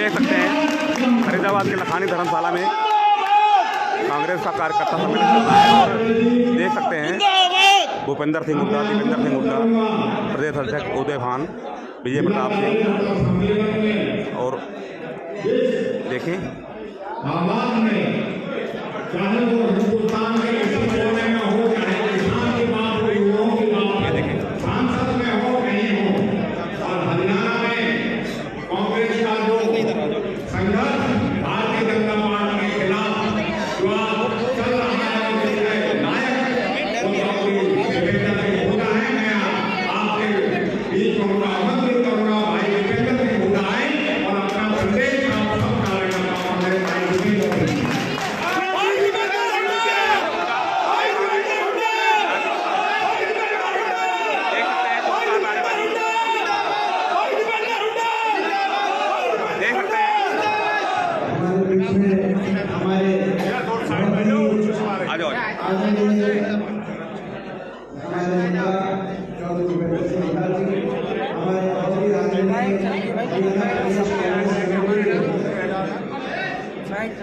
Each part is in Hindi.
देख सकते हैं फरीदाबाद के लखानी धर्मशाला में कांग्रेस का कार्यकर्ता सम्मेलन चल रहा है और देख सकते हैं भूपेंद्र सिंह हुड्डा, दीपेंद्र सिंह हुड्डा, प्रदेश अध्यक्ष उदय भान, विजय प्रताप सिंह और देखें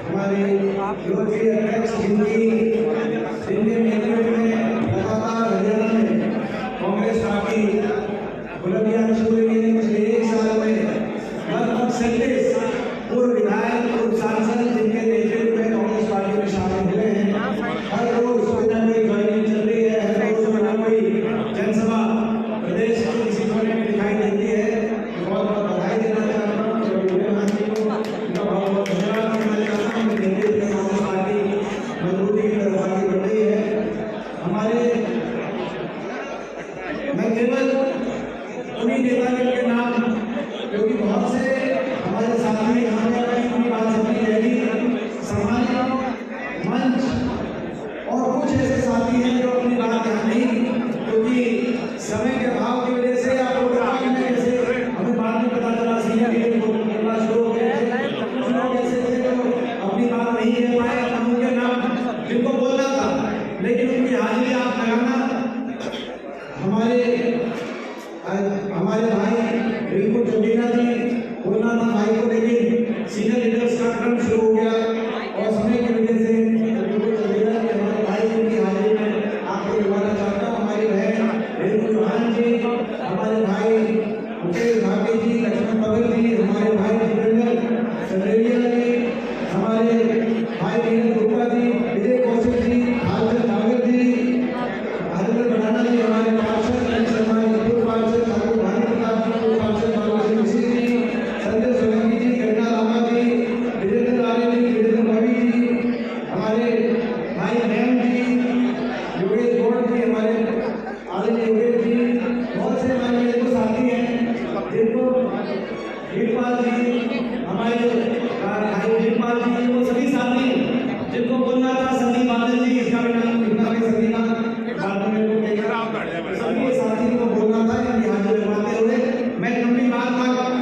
हमारे लोकप्रिय अध्यक्ष जिनके नेतृत्व में लगातार हरियाणा में कांग्रेस पार्टी बुलंदियां छू रही है। पिछले 1 साल में लगभग 37 पूर्व विधायक, पूर्व सांसद जिनके नेतृत्व में कांग्रेस पार्टी में शामिल हुए हैं। हर रोज कोई न कोई ज्वाइनिंग चल रही है, हर रोज कोई न कोई जनसभा प्रदेश के किसी कोने में दिखाई देती है। बहुत बहुत बधाई देना चाहता हूँ मैं केवल उन्हीं नेताओं के नाम, क्योंकि बहुत से हमारे साथी यहाँ पर अपनी बात अपनी रैली, समाज, मंच और कुछ ऐसे साथी हैं जो अपनी बात यहाँ नहीं, क्योंकि समय के अभाव की वजह से आप लोग जैसे हमें बाद में पता चला सीनियर बोलना शुरू हो गए थे, कुछ लोग ऐसे थे जो अपनी बात नहीं कह पाए, उनके नाम जिनको बोलना था लेकिन उनकी हाजिरी आप लगाना। हमारे भाई रिंकू चौधरी जी बोलना था भाई को, लेकिन सीनियर लीडर्स का क्रम शुरू हो गया और समय की वजह से रिंकू चौधरी जी हमारे भाई उनकी हाजिरी में आपको बुलाना चाहता हूँ। हमारी बहन रिंकू चौहान जी, हमारे भाई मुकेश भाटी जी, लक्ष्मण पगल जी, हमारे भाई दीपेंद्र सदरेलिया जी, हमारे भाई नीरज गुप्ता जी, विजय कौशिक जी, हालचंद नागर जी, हरिंद्र बनाना जी, हमारे पार्षद जिनको बोलना था संदीप बादल जी, इसका नाम लिखना है संदीप सभी साथी को बोलना था। हाजिर करवाते हुए मैं लंबी बात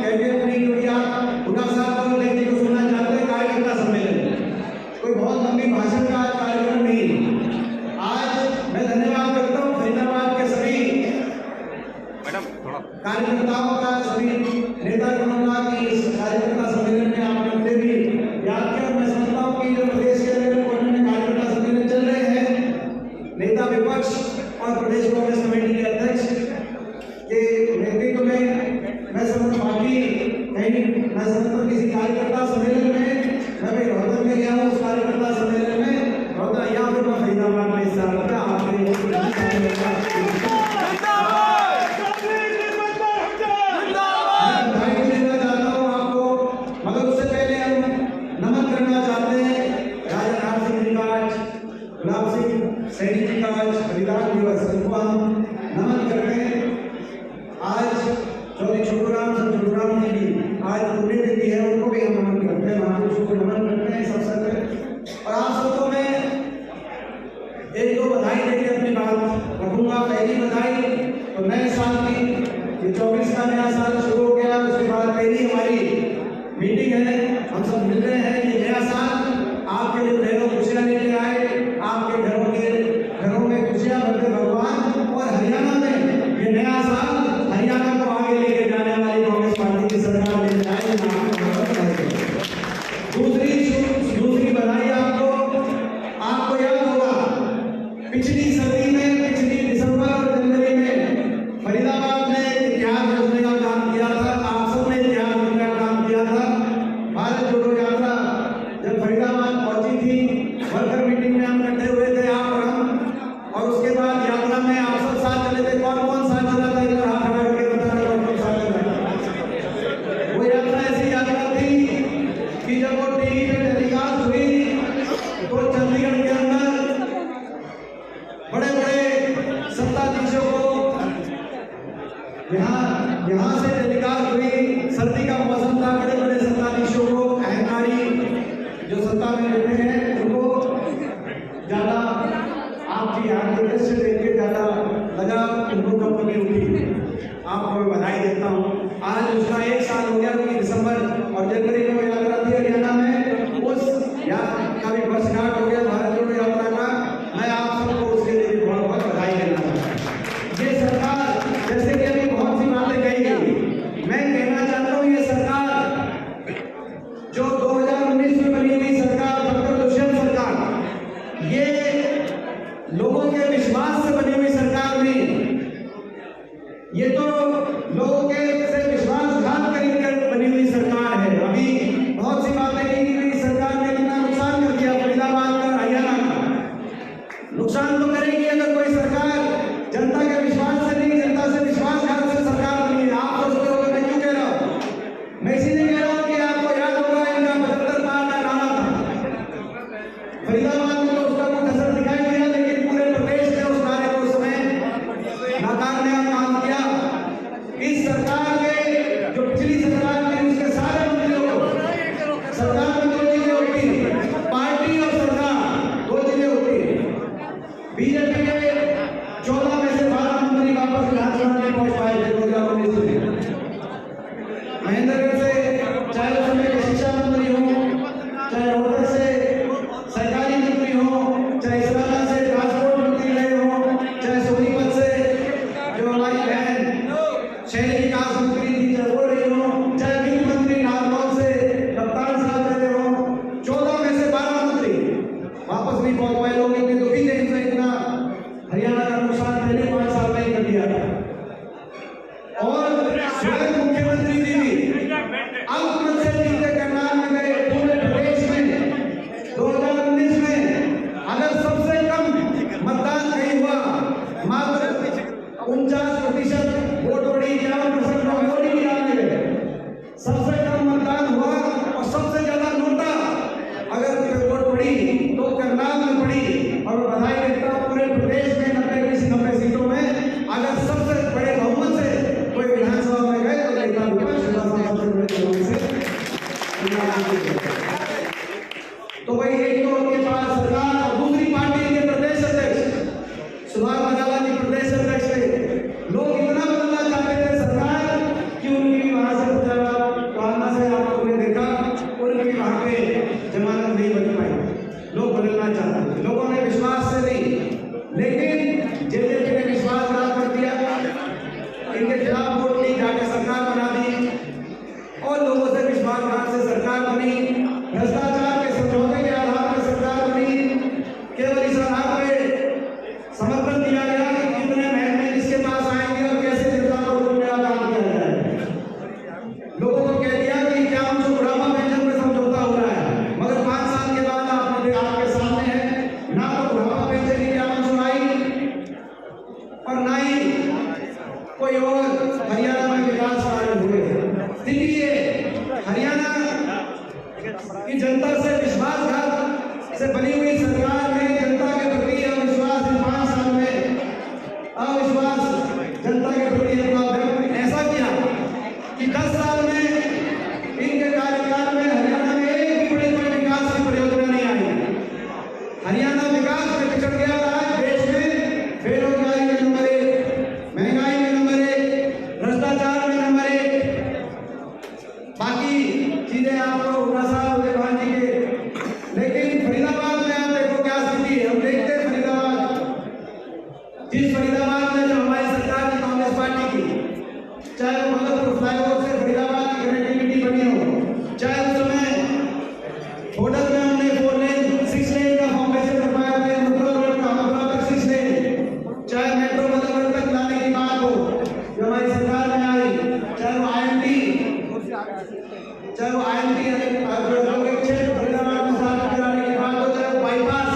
कहते नहीं, क्योंकि आप उनका साथ और लेने को सुनना चाहते हैं। कार्यकर्ता सम्मेलन कोई बहुत लंबी भाषण का कार्यक्रम नहीं। आज मैं धन्यवाद करता हूँ फरीदाबाद के सभी कार्यकर्ताओं का, सभी नेतागणों का कि इस कार्यकर्ता सम्मेलन में आपने भी याद किया। मैं समझता हूँ कि जो प्रदेश के कार्यकर्ता सम्मेलन चल रहे हैं, नेता विपक्ष और प्रदेश कांग्रेस कमेटी के अध्यक्ष के नेतृत्व में मैं समझता बाकी कहीं मैं समझता किसी कार्यकर्ता सम्मेलन में मैं भी रोहतक में गया हूँ। उस कार्यकर्ता सम्मेलन में रोहतक या फिर मैं फरीदाबाद में हिस्सा लेता सैनिक जी का आज बलिदान दिवस, इनको हम नमन करते हैं। आज चौधरी छोटूराम जी की आज पुण्यतिथि है, उनको भी हम नमन करते हैं, महापुरुषों को नमन करते हैं सबसे। और आप सबको मैं 1-2 बधाई देकर अपनी बात रखूंगा। पहली बधाई तो नए साल की, ये 24 का नया साल शुरू हो गया, उसके बाद पहली हमारी मीटिंग है, हम सब मिल रहे हैं। ये नया साल आपके लिए ढेरों खुशियाँ लेके आए, आपके घरों में खुशियाँ भरते भगवान, और हरियाणा में ये नया साल हरियाणा को आगे लेके जाने वाली कांग्रेस पार्टी की सरकार लेके आएगी। जनवरी में वो यात्रा थी हरियाणा में, उस यात्रा का भी वर्षगांठ हो गया भारत जोड़ो यात्रा का। मैं आप सबको उसके लिए भी बहुत बहुत बधाई देना चाहता हूँ। ये सरकार, जैसे कि अभी बहुत सी बातें कही गई, मैं कहना चाहता हूँ ये सरकार जो 2019 में बनी हुई सरकार, डॉक्टर दुष्यंत सरकार, ये लोगों के विश्वास से बनी हुई सरकार नहीं, ये तो लोगों के से विश्वासघात कर बनी हुई सरकार है। अभी बहुत सी बातें की गई, सरकार ने कितना नुकसान कर दिया फरीदाबाद का, हरियाणा का। नुकसान तो करेगी अगर कोई सरकार जनता के विश्वास से नहीं, जनता से विश्वासघात से सरकार बनी है। आप सोचते हो मैं क्यों कह रहा हूँ? मैं इसीलिए कह रहा हूँ कि आपको याद होगा इनका 75 पार का नारा था। फरीदाबाद में तो उसका कुछ असर दिखाई दिया, लेकिन पूरे प्रदेश ने उस नारे को उस समय नाकार ने काम किया। इस सरकार के जो पिछली सरकार थी उसके सारे मंत्रियों को, सरकार में दो चीजें होती हैं, पार्टी और सरकार, दो चीजें होती हैं। बीजेपी के 14 में से 12 मंत्री वापस विधानसभा में पहुंच पाए थे 2019 में। महेंद्रगढ़ से चाहे उस समय के शिक्षा मंत्री हो, चाहे रोहतक से सरकारी मंत्री हो, चाहे इसराला से ट्रांसपोर्ट मंत्री रहे हो, चाहे सोनीपत से जो हमारी बहन शहरी विकास मंत्री थी चाहे वो रही हो, चाहे वित्त मंत्री नारनौल से कप्तान साहब रहे हो, 14 में से 12 मंत्री वापस नहीं पहुंच पाए। लोग इतने दुखी थे कि इतना हरियाणा का नुकसान पहले 5 साल में ही कर दिया था। और स्वयं मुख्यमंत्री जी भी अब से जीते करनाल में गए, पूरे प्रदेश में 2019 में अगर सबसे कम मतदान नहीं हुआ, मात्र 49% वोट पड़ी, 51% वोट ही डाले गए, सबसे कम मतदान हुआ और सबसे ज्यादा नोटा अगर वोट पड़ी तो करनाल में पड़ी। और बधाई देता हूं पूरे प्रदेश में 90 सीटों में अगर सबसे बड़े बहुमत से कोई विधानसभा में गए तो नेता विपक्ष सबसे बड़े बहुमत से। तो भाई एक तो उनके पास सरकार और दूसरी पार्टी के प्रदेश अध्यक्ष सुभाष बघेला जी प्रदेश अध्यक्ष थे। लोग इतना बदलना चाहते थे सरकार कि उनकी भी वहां से कालना से आप लोगों ने देखा, उनकी भी वहां पे जमानत नहीं बन पाई। लोग बदलना चाहते थे, लोगों ने विश्वास से नहीं, लेकिन जेजेपी ने विश्वासघात कर दिया, इनके खिलाफ वोट नहीं, जाके सरकार बना दी और लोगों से विश्वासघात से सरकार बनी, भ्रष्टाचार के समझौते के आधार पर सरकार बनी। केवल इस आधार पे समर्थन दिया गया कि कितने महीने जिसके पास आएंगे और कैसे जनता को रुपया दान किया जाए। लोगों को कह दिया कि क्या हमसे बुढ़ापा पेंशन में समझौता हो रहा है, मगर 5 साल के बाद आपके सामने है ना तो बुढ़ापा पेंशन की क्या सुनाई और ना ही कोई और हरियाणा में विकास कार्य हुए। इसलिए हरियाणा की जनता से विश्वासघात से बनी हुई सरकार ने जनता के प्रति अविश्वास 5 साल में अविश्वास जनता के प्रति ऐसा किया कि 10 साल में इनके कार्यकाल में हरियाणा में एक भी बड़ी कोई विकास की परियोजना नहीं आई। हरियाणा विकास में पिछड़ गया था देश में, बेरोजगारी में नंबर 1, महंगाई में नंबर 1, भ्रष्टाचार में नंबर 1, बाकी चीजें आपको भान जी के। लेकिन फरीदाबाद में आप देखो क्या स्थिति है। हम देखते हैं फरीदाबाद, जिस फरीदाबाद में जो हमारी सरकार की कांग्रेस पार्टी की, चाहे वो मददपुर फ्लाईओवर से फरीदाबाद की कनेक्टिविटी बनी हो, चाहे उस समय होटल में हमने 4 लेन 6 लेन का फाउंडेशन करवाया था, मुद्रा रोड का हमारा तक 6 लेन, चाहे मेट्रो मददपुर तक लाने की बात हो जो हमारी सरकार में आई, चाहे वो IMT क्षेत्र फरीदाबाद में साफ कराने की बात हो, चाहे बाईपास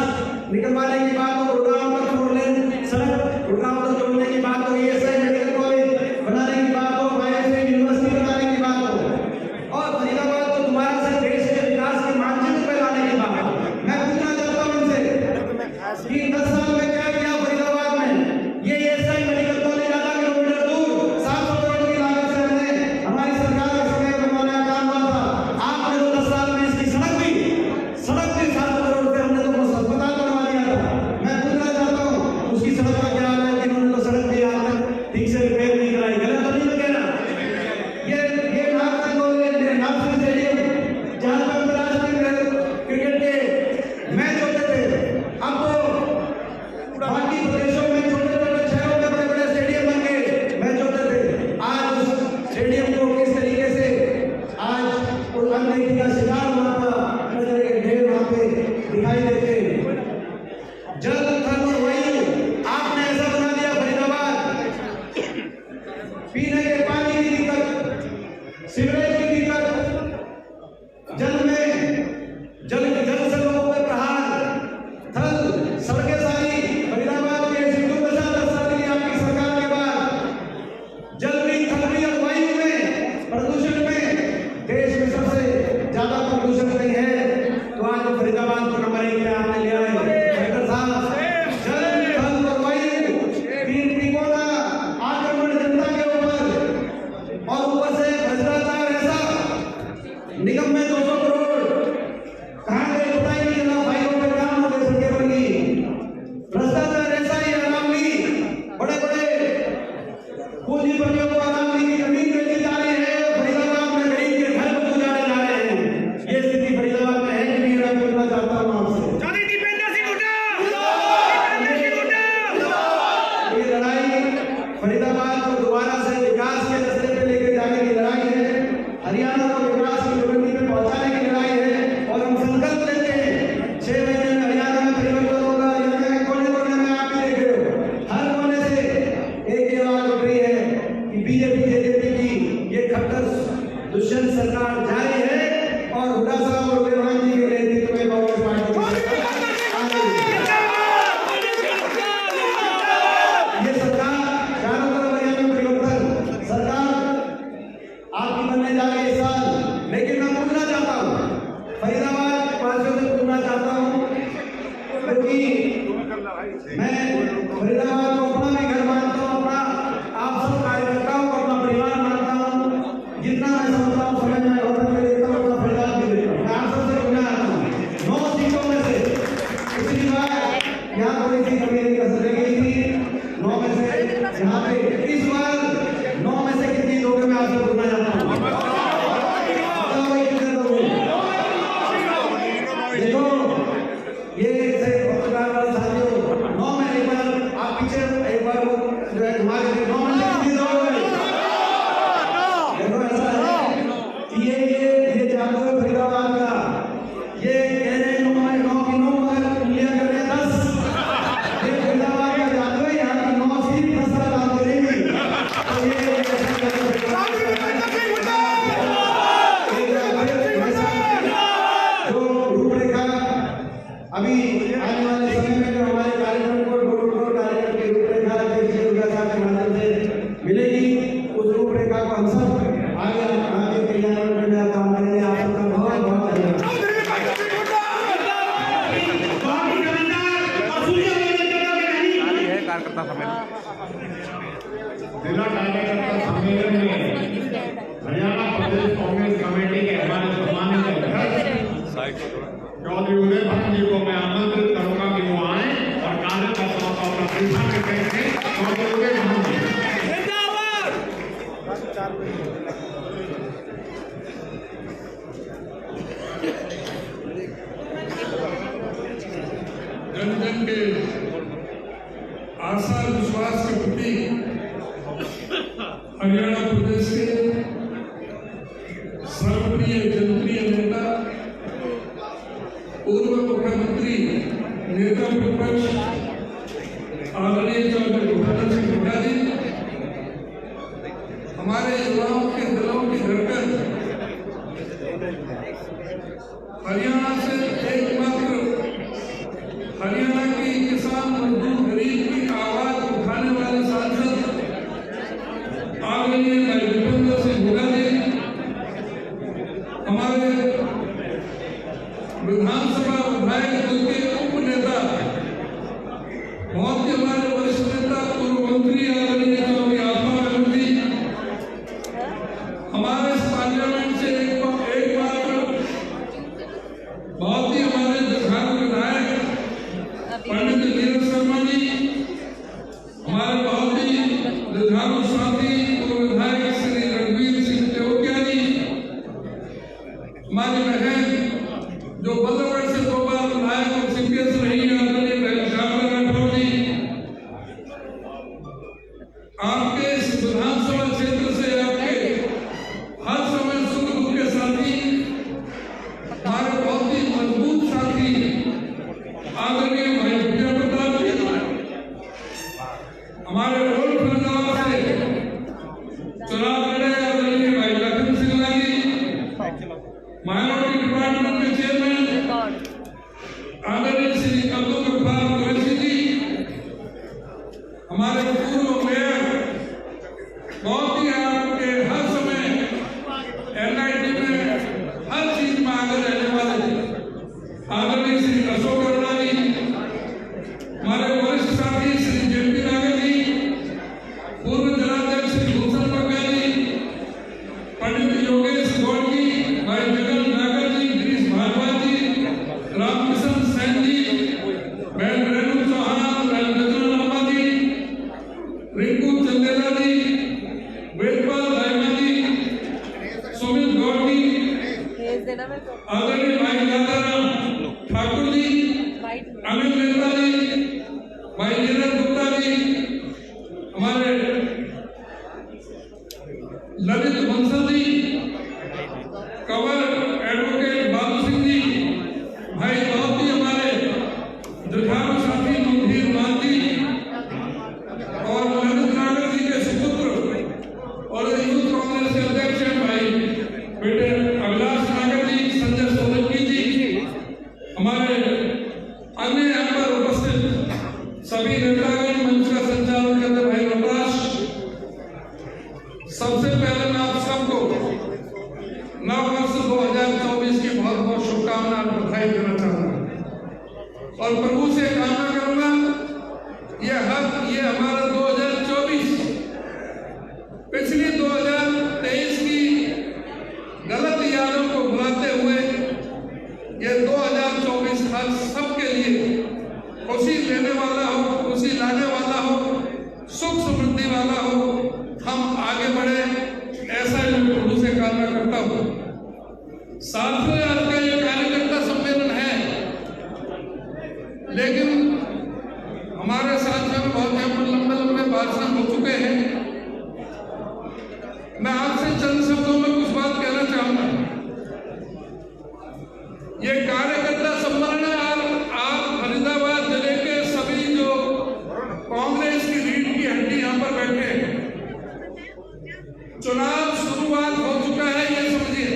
निकलवाने की बात हो, गुड़गांव तक 4 लेन सड़क गुड़गांव तक जोड़ने की बात हो, ESI मेडिकल कॉलेज बनाने की बात हो, IISc यूनिवर्सिटी बनाने की बात हो, और फरीदाबाद को दोबारा से देश के विकास के मानचित्र पर लाने की बात हो। मैं पूछना चाहता हूं उनसे कि 10 साल में क्या किया फरीदाबाद में? ये ESI मेडिकल कॉलेज आधा किलोमीटर दूर 700 करोड़ की लागत से हमने हमारी सरकार के समय बनवाने का काम हुआ था। आपने तो 10 साल में इसकी सड़क भी 700 करोड़ से हमने तो अस्पताल बनवा दिया था। निगम में 200 करोड़ कहाँ गए पता ही नहीं चला, फाइलों पे काम हो गए, सड़कें बन गई। भ्रष्टाचार ऐसा ही आराम ली, बड़े बड़े पूंजीपतियों को आराम ली, जमीन बेची जा रही है, फरीदाबाद में गरीब के घर को उजाड़े जा रहे हैं। ये स्थिति फरीदाबाद में है कि नहीं, मैं पूछना चाहता हूँ आपसे। ये लड़ाई फरीदाबाद को दोबारा से विकास के रास्ते पे लेके जाने की लड़ाई है, हरियाणा को विकास की बुलंदी पे पहुंचाने की लड़ाई है। और हम संकल्प लेते हैं 6 महीने में हरियाणा में परिवर्तन होगा। हरियाणा के कोने कोने में आप देख रहे हो, हर कोने से एक ही आवाज उठ रही है कि बीजेपी जेजेपी की ये खट्टर दुष्यंत सरकार जारी है और हुड्डा साहब और विमान जी के नेतृत्व में कांग्रेस पार्टी की सरकार आ गई है। ये सरकार चारों तरफ हरियाणा में परिवर्तन सरकार आपकी बनने जा रही है इस साल। लेकिन मैं पूछना चाहता हूँ, फरीदाबाद वासियों से पूछना चाहता हूँ, क्योंकि मैं फरीदाबाद को अपना भी घर मानता हूँ, अपना आप सब कार्यकर्ताओं को अपना परिवार मानता हूँ। जितना मैं समझता हूँ, समझ में गौरव में लेता हूँ, अपना फरीदाबाद भी लेता हूँ। मैं आप सबसे पूछना चाहता हूँ, 9 सीटों में से पिछली बार यहाँ कोई सी कमी नहीं कर सकेगी थी, 9 में से यहाँ पे इस बार 9 में से कितनी दोगे, मैं आपसे पूछना चाहता हूँ। बताओ भाई कितने दोगे? देखो ये से पत्रकार वाले साथियों, 9 में एक बार आप पीछे एक बार वो जो है घुमा के 9 में से कितनी दोगे? देखो ऐसा है कि ये जादू है फरीदाबाद का। ये कह रहे हैं 9 में 9 की 9 मगर उंगलियां कर रहे हैं 10। ये फरीदाबाद का जादू है, यहाँ की 9 सीट 10 साल काम करेंगी। तो ये जो रूपरेखा अभी आने वाले समय में जो हमारे कार्यक्रम को डोर कार्यक्रम की रूपरेखा साहब के माध्यम से मिलेगी, उस रूपरेखा को हम सब आगे क्रियान्वयन में काम करेंगे। आप सबका बहुत बहुत धन्यवाद। कार्यकर्ता सम्मेलन जिला कार्यकर्ता सम्मेलन में हरियाणा प्रदेश कांग्रेस कमेटी के हमारे सम्मानित अध्यक्ष चौधरी उदय भट्ट जी को मैं आमंत्रित करूंगा कि वो आए और कार्यकर्ताओं का अपना परीक्षा करेंगे। चौधरी उदय भट्ट जी जन जन के आशा विश्वास के प्रति हरियाणा प्रदेश के सर्वप्रिय जनप्रिय नेता पूर्व मुख्यमंत्री नेता प्रतिपक्ष आदरणीय चौधरी भूपेंद्र सिंह हुड्डा जी, हमारे युवाओं के दिलों की धड़कन, हरियाणा से एकमात्र हरियाणा की किसान मजदूर गरीब की आवाज उठाने वाले सांसद आदरणीय भूपेंद्र सिंह हुड्डा जी, हमारे विधानसभा विधायक दल के उप नेता, बहुत ही हमारे वरिष्ठ नेता पूर्व मंत्री आदरणीय चौधरी आत्मा जी, हमारे इस पार्लियामेंट से एकमात्र बहुत ही हमारे दिव्यांग विधायक पंडित नीरज शर्मा जी, हमारे बहुत ही दिव्यांग साथी पूर्व विधायक श्री रणवीर सिंह टेवकिया जी, हमारी बहन जो बल्लभगढ़ से 2 बार विधायक और सीपीएस रही आदरणीय श्यामला राठौर जी, आपके इस विधानसभा क्षेत्र से आपके हर समय सुख दुख के साथी, हमारे बहुत ही मजबूत साथी आदरणीय भाई विजय प्रताप जी, हमारे रोड फरीदाबाद से चुनाव लड़े आदरणीय भाई लखन सिंह जी, माइनॉरिटी डिपार्टमेंट के चेयरमैन आदरणीय श्री अब्दुल गफ्फार कुरैशी जी, हमारे पूर्व मेयर बहुत ही आपके हर समय एनआईटी में हर चीज में आगे रहने वाले आदरणीय श्री अशोक अरोड़ा जी, हमारे वरिष्ठ साथी श्री जेपी नागर जी, पूर्व जिलाध्यक्ष श्री भूषण बघेल जी, पंडित योगेश गौड़ जी, भाई आदरणीय भाई दादाराम ठाकुर जी, अनिल मेहता जी, भाई नीरज गुप्ता जी, हमारे ललित बंसल जी, कंवर एडवोकेट बाबू सिंह जी, भाई बहुत ही हमारे जुझारू साथी गंभीर मान जी और ललित नागर जी के सुपुत्र और यूथ कांग्रेस के अध्यक्ष हैं भाई बेटे अभिलाष नागर जी, संजय सोलंकी जी, हमारे अन्य यहाँ पर उपस्थित सभी नेतागण, मंच का संचालन करते भाई प्रकाश, सबसे पहले मैं आप सबको नव वर्ष 2024 की बहुत बहुत शुभकामनाएं और बधाई देना चाहूंगा और प्रभु से कामना करूंगा ये हमारा 2024 पिछली 2023 की गलत यादों को भुलाते हुए ये 2024 हर सबके लिए खुशी लेने वाला हो, खुशी लाने वाला हो, सुख समृद्धि वाला हो, हम आगे बढ़े, ऐसा ही मैं प्रभु से कामना करता हूँ। साथियों, आज का ये कार्यकर्ता सम्मेलन है, लेकिन हमारे साथियों में बहुत लंबे लंबे भाषण हो चुके हैं। मैं आपसे चंद शब्दों में कुछ बात कहना चाहूंगा। ये कार्यकर्ता सम्मेलन है और आप फरीदाबाद जिले के सभी जो कांग्रेस की रीढ़ की हड्डी यहाँ पर बैठे हैं, चुनाव शुरुआत हो चुका है ये समझिए,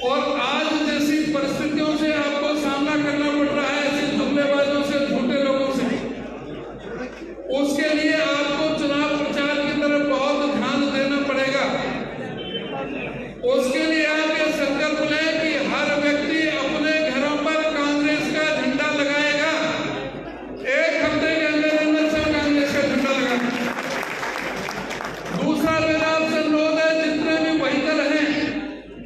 और आज जैसी परिस्थितियों से आपको सामना करना पड़ रहा है, ऐसे जुमलेबाजों से, झूठे लोगों से, उसके लिए आपको चुनाव प्रचार की तरफ बहुत ध्यान देना पड़ेगा। उसके लिए आप ये संकल्प लें कि हर व्यक्ति अपने घरों पर कांग्रेस का झंडा लगाएगा, 1 हफ्ते के अंदर सब कांग्रेस का झंडा लगाएगा। दूसरा मेरा आपसे अनुरोध है, जितने भी व्हीकल हैं,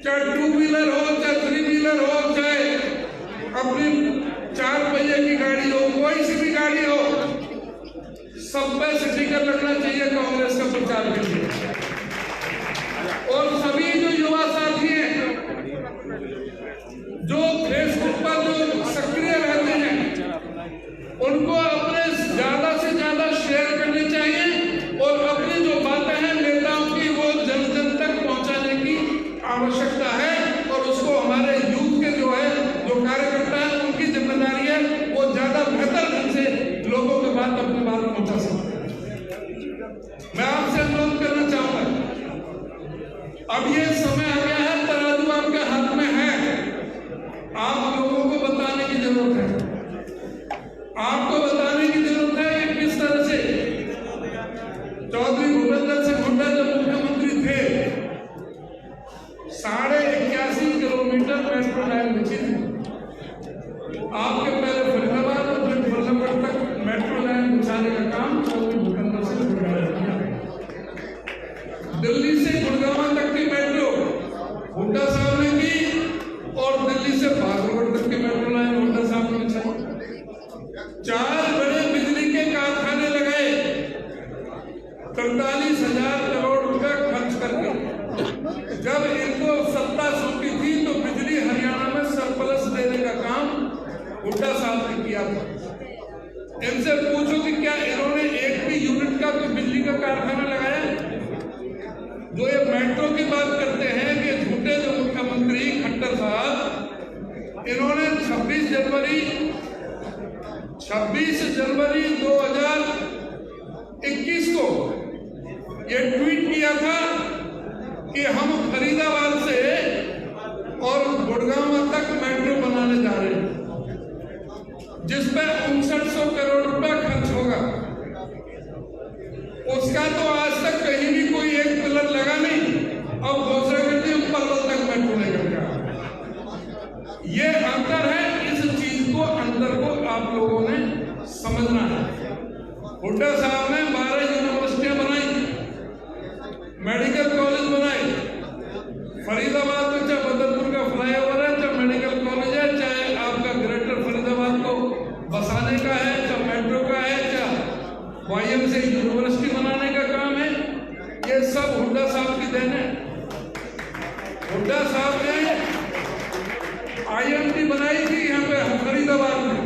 चाहे 2 व्हीलर हो, चाहे 3 व्हीलर हो, चाहे अपनी 4 पहिए की गाड़ी हो, कोई सी भी गाड़ी हो, सब पे स्टिकर लगना चाहिए कांग्रेस का प्रचार के लिए। और सभी जो युवा साथी हैं जो फेसबुक पर जो सक्रिय रहते हैं, उनको अपने ज्यादा से ज्यादा शेयर करनी चाहिए और अपनी जो बातें हैं नेताओं की, वो जन जन तक पहुंचाने की आवश्यकता है। और उसको हमारे यूथ के जो है, जो कार्यकर्ता है, उनकी जिम्मेदारी है, वो ज्यादा बेहतर ढंग से लोगों के बात अपनी बात पहुंचा सकते हैं। मैं आपसे अनुरोध करना चाहूंगा, अब ये समय आ गया है, तराजू आपके हाथ में है, आप लोगों को बताने की जरूरत है, आपको बताने की जरूरत है कि किस तरह से चौधरी भूपेंद्र सिंह हुड्डा जब मुख्यमंत्री थे, 81.5 किलोमीटर मेट्रो लाइन बिछी थी। आपके पहले फरीदाबाद और फिर बल्लभगढ़ तक मेट्रो लाइन बिछाने का काम चौधरी भूपेंद्र सिंह हुड्डा ने किया। दिल्ली से गुड़गांव तक की मेट्रो हुड्डा साहब ने की और दिल्ली से बागलकोट तक की मेट्रो लाइन हुड्डा साहब ने बिछाई। 4 बड़े बिजली के कारखाने लगाए, 43,000 करोड़ रुपए खर्च करके। जब इनको सत्ता सौंपी थी तो बिजली हरियाणा में सरप्लस देने का काम हुड्डा साहब ने किया था। इनसे पूछो कि क्या इन्होंने एक भी यूनिट का कोई बिजली का कारखाना लगाया? जो ये मेट्रो की बात करते हैं कि झूठे जो मुख्यमंत्री खट्टर साहब, इन्होंने 26 जनवरी 2021 को ये ट्वीट किया था कि हम फरीदाबाद से और गुड़गांव तक मेट्रो बनाने जा रहे हैं, जिस पर 5900 करोड़ रुपया खर्च होगा। उसका तो आज तक कहीं भी कोई एक पिलर लगा नहीं। अब घोषणा करती हम पल्वल तक मेट्रो लेकर के। ये अंतर है, इस चीज को अंदर को आप लोगों ने समझना है। हुड्डा साहब ने 12 यूनिवर्सिटियां बनाई, मेडिकल कॉलेज बनाए, फरीदाबाद में चाहे बदरपुर का फ्लाईओवर है, चाहे मेडिकल कॉलेज है, चाहे आपका ग्रेटर फरीदाबाद को बसाने का है, चाहे मेट्रो का है, चाहे वाईएम से यूनिवर्सिटी बनाने का काम है, ये सब हुड्डा साहब की देन है। हुड्डा साहब ने IMT बनाई थी यहाँ पे फरीदाबाद में।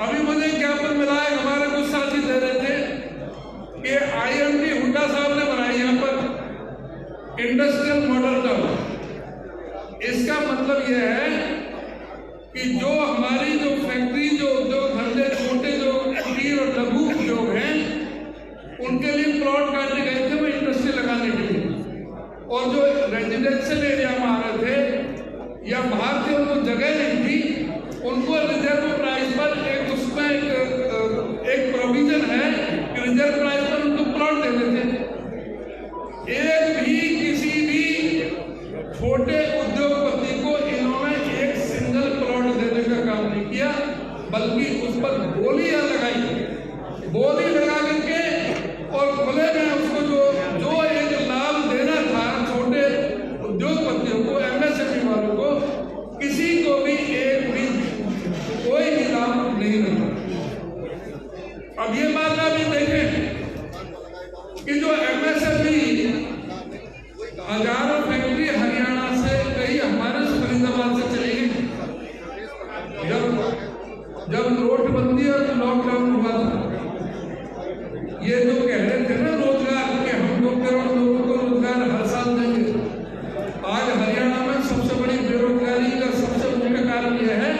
अभी मुझे ज्ञापन मिला है, हमारे कुछ साथी दे रहे थे कि IMT हुड्डा साहब ने बनाई यहाँ पर इंडस्ट्रियल मॉडल टाउन। इसका मतलब यह है कि जो हमारी जो फैक्ट्री, जो उद्योग धंधे, छोटे जो कुटीर और लघु उद्योग हैं, उनके लिए प्लॉट काटने गए थे वो इंडस्ट्री लगाने के लिए, और जो रेजिडेंशियल एरिया में आ रहे थे या बाहर से उनको जगह नहीं थी, उनको रिजर्व प्राइस पर एक उसमें एक प्रोविजन है कि रिजर्व प्राइस पर उनको प्लॉट दे देते हैं। एक भी किसी भी छोटे उद्योगपति को इन्होंने एक सिंगल प्लॉट देने का काम नहीं किया, बल्कि उस पर बोलियां लगाई, बोली लगा करके और खुले में उसको जो एक लाभ देना था छोटे उद्योगपतियों को, MSME वालों को, किसी को भी एक भी कोई भी लाभ नहीं मिला। अब ये मामला भी देखें कि जो MSME हजारों फैक्ट्री हरियाणा से कई हमारे फरीदाबाद से चली गई। जब नोटबंदी और लॉकडाउन हुआ था, ये जो कह रहे थे ना रोजगार के, हम 2 करोड़ लोगों को रोजगार हर साल देंगे, आज हरियाणा में सबसे बड़ी बेरोजगारी का सबसे मुख्य कारण यह है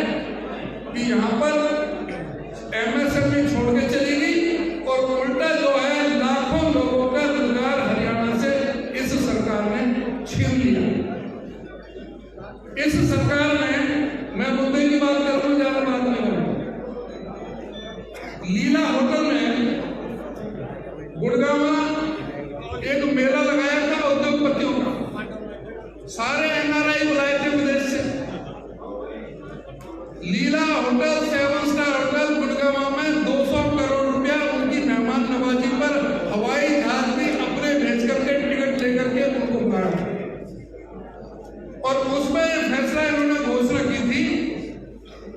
कि यहाँ पर MSME छोड़ के चली गई और उल्टा जो है लाखों लोगों का रोजगार हरियाणा से इस सरकार ने छीन लिया। इस सरकार ने, मैं मुद्दे की बात करूँ, ज्यादा बात नहीं करूँ, लीला होटल में गुड़गांव में एक मेला लगाया था उद्योगपतियों का, सारे NRI बुलाए थे विदेश से। लीला होटल 7 स्टार होटल गुड़गांव में 200 करोड़ रुपया उनकी मेहमान नवाजी पर हवाई जहाज भी अपने भेज करके टिकट लेकर के उनको मारा, और उसमें फैसला इन्होंने घोषणा की थी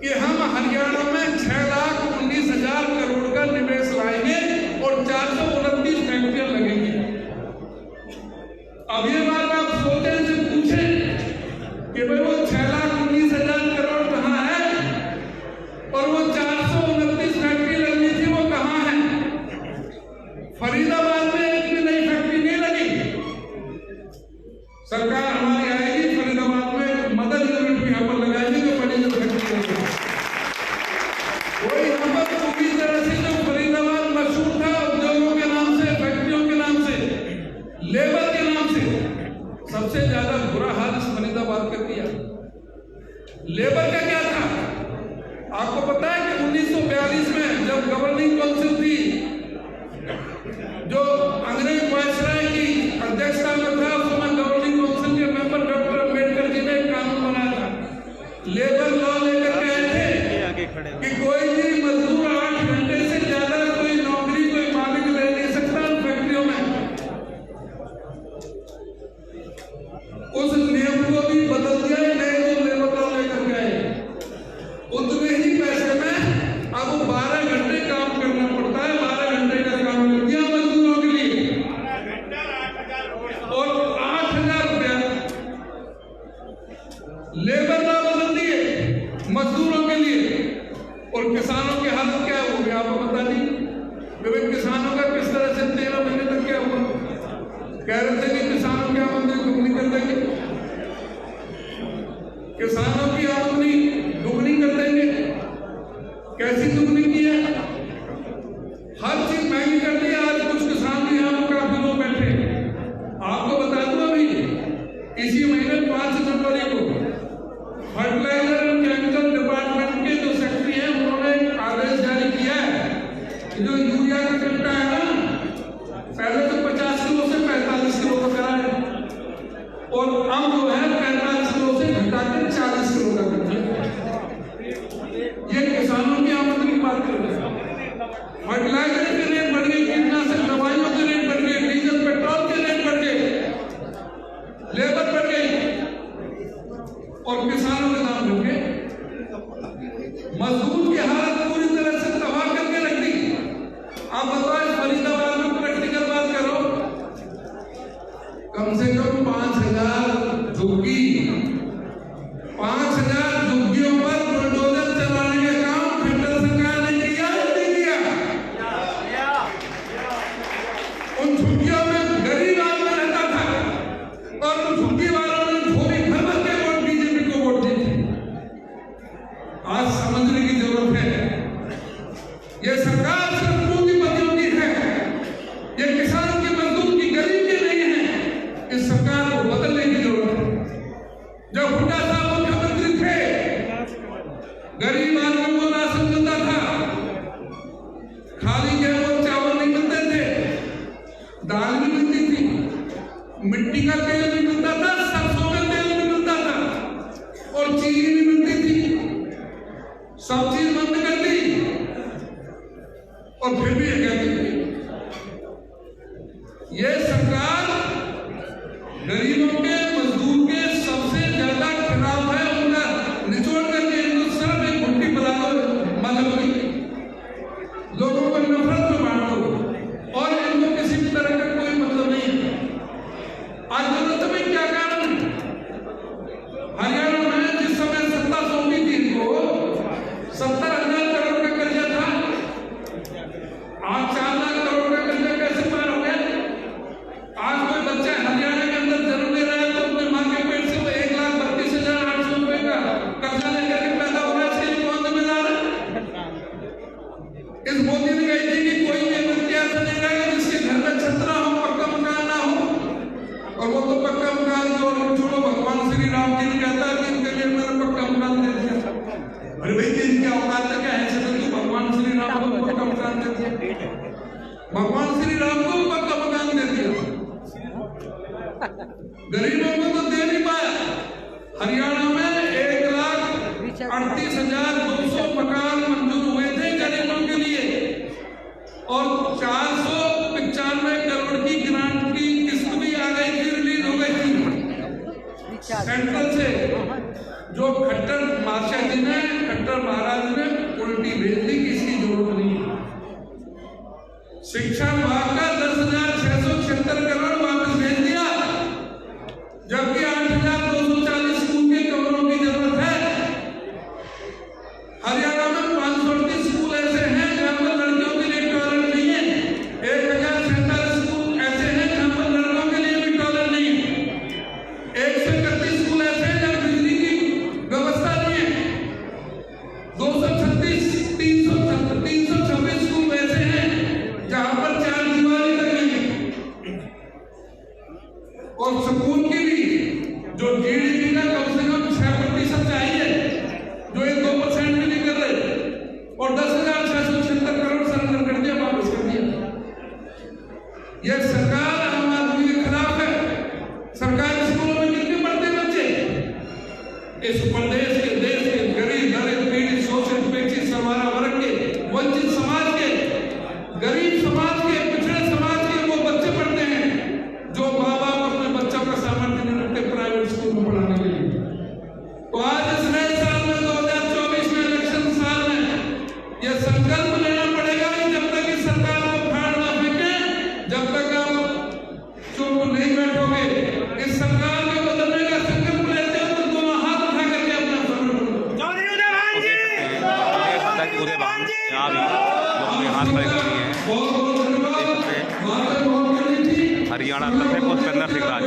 कि हम हरियाणा में 6,19,000 करोड़ का निवेश लाएंगे और 429 फैक्ट्रियां लगेंगी। अब ये बात आप सोचे से पूछें कि भाई वो 6,19,000 करोड़ कहाँ है और वो 429 फैक्ट्री लगनी थी वो कहाँ है? फरीदाबाद में एक भी नई फैक्ट्री नहीं लगी। सरकार हमारी आएगी, फरीदाबाद में मदर यूनिट भी यहाँ पर लगाएगी, जो बड़ी जो फैक्ट्री लगेगी वही यहाँ पर पूरी तरह से जो फरीदाबाद मशहूर था उद्योगों के नाम से, फैक्ट्रियों के नाम से, लेबर के नाम से, सबसे ज्यादा बुरा हाल इस फरीदाबाद का किया। लेबर का क्या था? आपको पता है कि 1942 में जब गवर्निंग काउंसिल थी, जो अंग्रेज वायसराय की अध्यक्षता में था, उस समय गवर्निंग काउंसिल के मेंबर डॉक्टर अम्बेडकर जी ने एक कानून बनाया था, लेबर लॉ लेकर के आए थे कि कोई भी मजदूर 8 घंटे से ज्यादा कोई नौकरी कोई मालिक ले नहीं सकता उन फैक्ट्रियों में। उस नियम को भी बदल दिया, नए जो लेबर लॉ लेकर के आए, उतने ही पैसे में अब 12 घंटे काम करना पड़ता है, 12 घंटे का काम कर दिया मजदूरों के लिए और 8,000 रुपया लेबर लॉ बदल दिए मजदूरों के लिए। और किसानों के हालत क्या हुए आपको पता नहीं? किसानों का किस तरह से 13 महीने तक क्या हुआ? कह रहे थे कि किसानों की आमदनी दुगनी कर देंगे, किसानों की आमदनी दुगनी कर देंगे। कैसी दुगनी की है? हर चीज महंगी कर दी। आज कुछ किसान भी यहाँ काफी लोग बैठे। आपको बता दूं, अभी इसी महीने 5 जनवरी को फर्टिलाइजर एंड केमिकल डिपार्टमेंट के जो सेक्रेटरी हैं, उन्होंने एक आदेश जारी किया है। जो यूरिया का कट्टा है ना, पहले तो 50 किलो से 45 किलो का करा है, और अब जो है 45 किलो से घटाकर 40 किलो का कर दिया। ये किसानों की आमदनी की बात कर रहे हैं। फर्टिलाइजर के रेट बढ़ गए, कीटनाशक दवाइयों के रेट बढ़ गए, डीजल पेट्रोल के रेट बढ़ गए, लेबर बढ़ गई और किसानों के दाम बढ़ गए। मजदूर की हालत पूरी तरह से तबाह करके रख दी। आप बताओ, फरीदाबाद में प्रैक्टिकल बात करो, कम से कम 5,000 झुग्गी जब हुड्डा साहब मुख्यमंत्री थे, गरीब आदमी को राशन मिलता था, खाली गेहूं चावल नहीं मिलते थे, दाल भी मिलती थी, मिट्टी का तेल भी मिलता था, सरसों का तेल भी मिलता था और चीनी भी मिलती थी। सब चीज बंद कर दी और फिर भी ये कहती थी ये सरकार गरीबों के, मजदूर के सबसे ज्यादा खिलाफ है, उनका निचोड़ करके हिंदुस्तान में घुट्टी बना दो, मतलब लोगों को नफरत में बांट दो और इनको किसी भी तरह का कोई मतलब नहीं है। आज जरूरत में क्या कारण है? हरियाणा में जिस समय सत्ता सौंपी थी इनको 70,000 करोड़ का कर्जा था, आज 4 लाख करोड़ का कर्जा कैसे पार हो गया? आज कोई बच्चा हरियाणा के अंदर जन्म ले रहा है तो अपने मां के पेट से वो 1,32,800 रुपए का कर्जा लेकर के पैदा हो रहा है, इसके लिए कौन जिम्मेदार है? इस मोदी ने कही थी कि कोई भी व्यक्ति ऐसा नहीं रहेगा जिसके घर में छत ना हो, पक्का मकान ना हो, और वो तो पक्का मकान जो छोड़ो, भगवान श्री राम जी ने कहता है कि इनके लिए मैंने पक्का मकान दे दिया। अरे भाई इनकी औकात तक है ऐसे तो भगवान श्री राम को पक्का मकान दे दिया, भगवान श्री राम को पक्का मकान दे दिया, गरीबों को तो दे नहीं पाया। हरियाणा में 1,38,200 मकान मंजूर हुए थे गरीबों के लिए और 495 करोड़ की ग्रांट की किस्त भी आ गई थी, रिलीज हो गई थी सेंट्रल से, जो खट्टर मास्टर जी ने, खट्टर महाराज ने उल्टी भेज दी कि इसकी जरूरत नहीं है। शिक्षा विभाग का 10,676 करोड़ वापस भेज दिया, जबकि 8,240 स्कूल के कमरों की जरूरत है। हरियाणा में 538 स्कूल ऐसे हैं जहां पर लड़कियों के लिए टॉयलेट नहीं है, 1,047 स्कूल ऐसे हैं जहां पर लड़कों के लिए भी टॉयलेट नहीं है, 131 स्कूल ऐसे हैं जहां बिजली की व्यवस्था नहीं है, 326 स्कूल ऐसे हैं जहां पर 4 दीवारी तक नहीं है। और स्कूल की भी जो जीडीपी का कम से कम 6% चाहिए, जो ये 2% भी नहीं कर रहे, और 10,676 करोड़ सरकार कर दिया, वापस कर दिया। ये सरकार आम आदमी के खिलाफ है। सरकारी स्कूलों में कितने पढ़ते बच्चे? इस प्रदेश के, देश के गरीब, दलित, पीड़ित, शोषित, पेक्षित, सर्वारा वर्ग के, वंचित समाज के, गरीब समाज के, पिछड़े समाज के वो बच्चे पढ़ते हैं जो माँ बाप अपने बच्चों का सामर्थ्य नहीं रखते प्राइवेट स्कूल में पढ़ाने के लिए। तो आज इस नए साल में 2024 में इलेक्शन साल में यह संकल्प लेना पड़ेगा कि जब तक इस सरकार को फाड़ ना फेंके, जब तक आप चुप नहीं बैठोगे, इस सरकार के बदलने का संकल्प लेते हो तो दोनों हाथ उठा करके अपना समर्थन करो। उदय भान यहाँ भी लोगों ने हाथ खड़े कर दिए हैं। बहुत बहुत धन्यवाद। हरियाणा से उपेंद्र सिंह राज।